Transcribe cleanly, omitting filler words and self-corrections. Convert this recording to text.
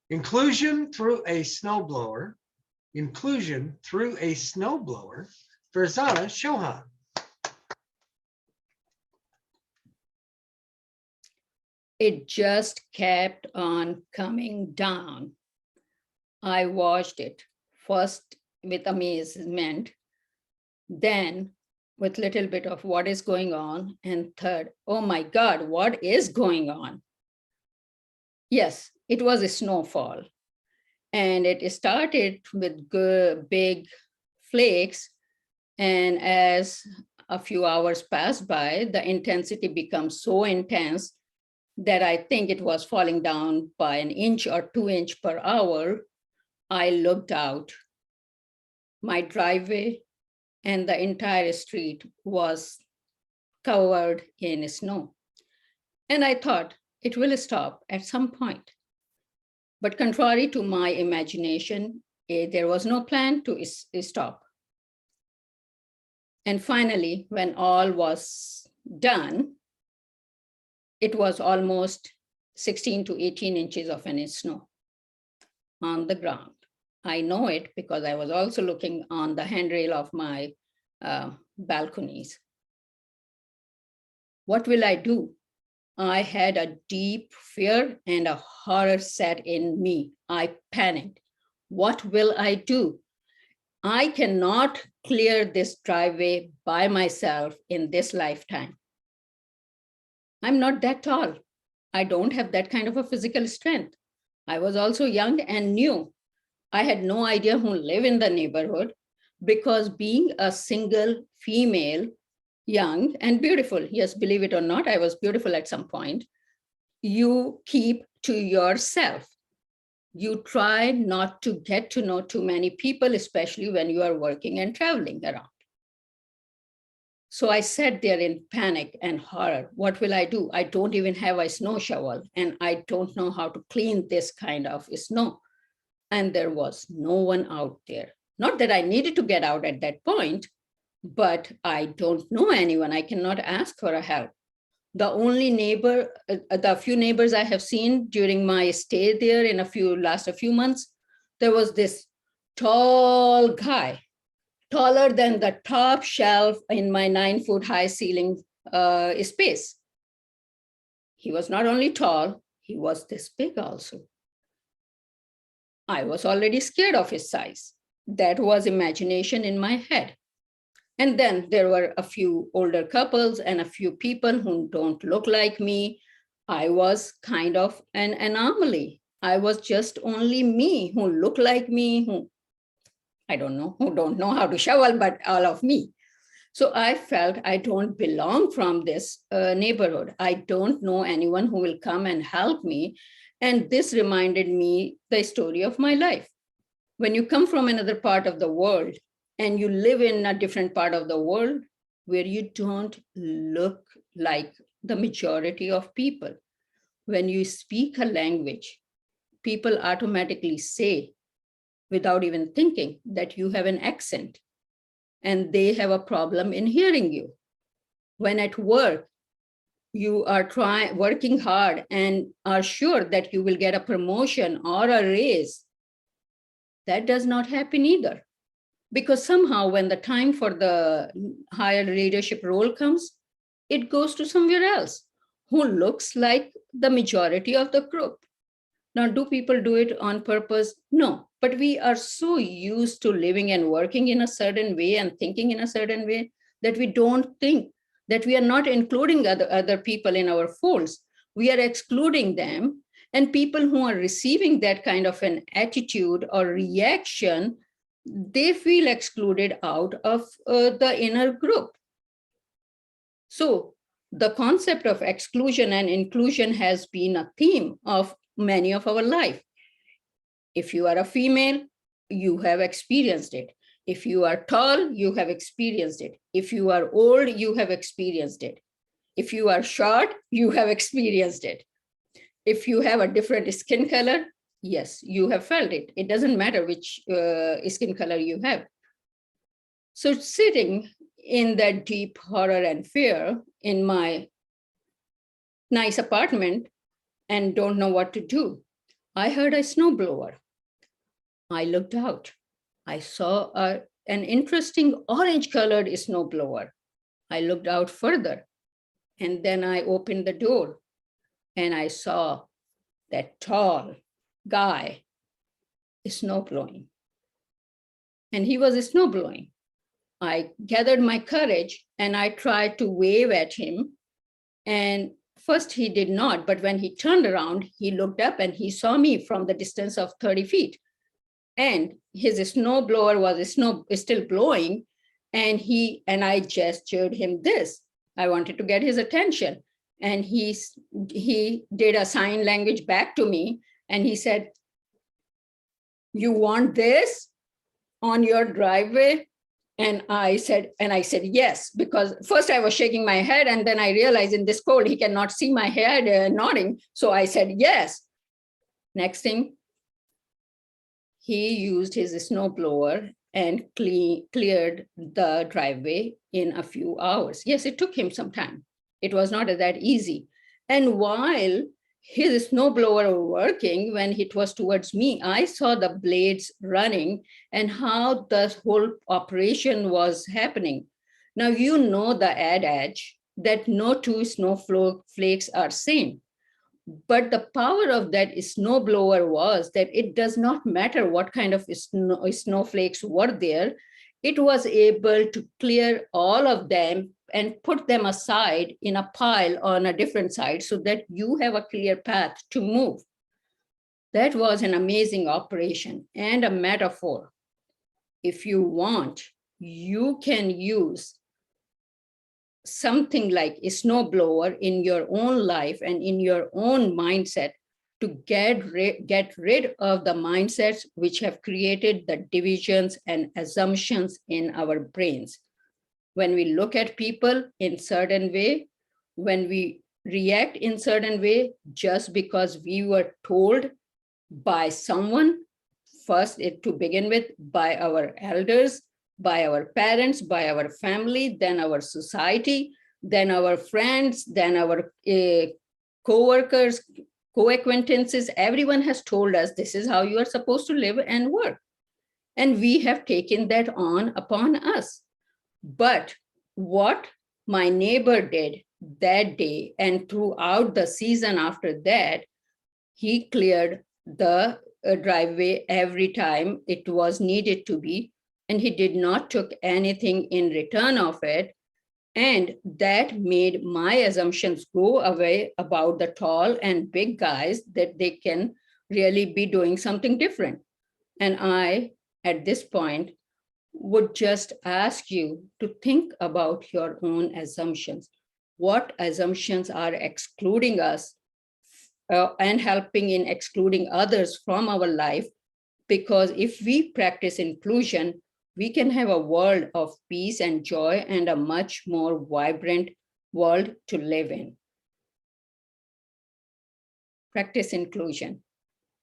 Inclusion through a snowblower. Inclusion through a snowblower. Farzana Shohan. It just kept on coming down. I watched it first with amazement, then with little bit of what is going on, and third, oh my God, what is going on? Yes, it was a snowfall, and it started with big flakes, and as a few hours passed by, the intensity becomes so intense that I think it was falling down by 1 or 2 inches per hour. I looked out. My driveway and the entire street was covered in snow. And I thought it will stop at some point. But contrary to my imagination, there was no plan to stop. And finally, when all was done, it was almost 16 to 18 inches of snow on the ground. I know it because I was also looking on the handrail of my balconies. What will I do? I had a deep fear and a horror set in me. I panicked. What will I do? I cannot clear this driveway by myself in this lifetime. I'm not that tall. I don't have that kind of a physical strength. I was also young and new. I had no idea who lived in the neighborhood because being a single female, young and beautiful, yes, believe it or not, I was beautiful at some point, you keep to yourself. You try not to get to know too many people, especially when you are working and traveling around. So I sat there in panic and horror. What will I do? I don't even have a snow shovel, and I don't know how to clean this kind of snow. And there was no one out there. Not that I needed to get out at that point, but I don't know anyone. I cannot ask for a help. The only neighbor, the few neighbors I have seen during my stay there in last few months, there was this tall guy, taller than the top shelf in my 9-foot high ceiling space. He was not only tall, he was this big also. I was already scared of his size. That was imagination in my head. And then there were a few older couples and a few people who don't look like me. I was kind of an anomaly. I was just only me who looked like me, who don't know how to shovel, but all of me. So I felt I don't belong from this neighborhood. I don't know anyone who will come and help me. And this reminded me the story of my life. When you come from another part of the world and you live in a different part of the world where you don't look like the majority of people, when you speak a language, people automatically say, without even thinking, that you have an accent and they have a problem in hearing you. When at work, you are working hard and are sure that you will get a promotion or a raise, that does not happen either. Because somehow when the time for the higher leadership role comes, it goes to somewhere else who looks like the majority of the group. Now, do people do it on purpose? No, but we are so used to living and working in a certain way and thinking in a certain way that we don't think that we are not including other people in our folds. We are excluding them. And people who are receiving that kind of an attitude or reaction, they feel excluded out of the inner group. So the concept of exclusion and inclusion has been a theme of many of our life. If you are a female, you have experienced it. If you are tall, you have experienced it. If you are old, you have experienced it. If you are short, you have experienced it. If you have a different skin color, yes, you have felt it. It doesn't matter which skin color you have. So sitting in that deep horror and fear in my nice apartment and don't know what to do, I heard a snowblower. I looked out. I saw an interesting orange colored snowblower. I looked out further, and then I opened the door and I saw that tall guy snowblowing. And he was snowblowing. I gathered my courage and I tried to wave at him. And first he did not, but when he turned around, he looked up and he saw me from the distance of 30 feet. And his snowblower was still blowing. And I gestured him this. I wanted to get his attention. And he did a sign language back to me. And he said, "You want this on your driveway?" And I said, yes, because first I was shaking my head, and then I realized in this cold, he cannot see my head nodding. So I said, yes. Next thing, he used his snowblower and cleared the driveway in a few hours. Yes, it took him some time. It was not that easy. And while his snowblower was working, when it was towards me, I saw the blades running and how the whole operation was happening. Now, you know the adage that no two snowflakes are same. But the power of that snowblower was that it does not matter what kind of snowflakes were there. It was able to clear all of them and put them aside in a pile on a different side so that you have a clear path to move. That was an amazing operation and a metaphor. If you want, you can use something like a snowblower in your own life and in your own mindset to get rid of the mindsets which have created the divisions and assumptions in our brains. When we look at people in certain way, when we react in certain way, just because we were told by someone, first to begin with, by our elders, by our parents, by our family, then our society, then our friends, then our co-workers, co-acquaintances. Everyone has told us this is how you are supposed to live and work. And we have taken that on upon us. But what my neighbor did that day and throughout the season after that, he cleared the driveway every time it was needed to be, and he did not took anything in return of it. And that made my assumptions go away about the tall and big guys, that they can really be doing something different. And I, at this point, would just ask you to think about your own assumptions. What assumptions are excluding us and helping in excluding others from our life? Because if we practice inclusion, we can have a world of peace and joy and a much more vibrant world to live in. Practice inclusion.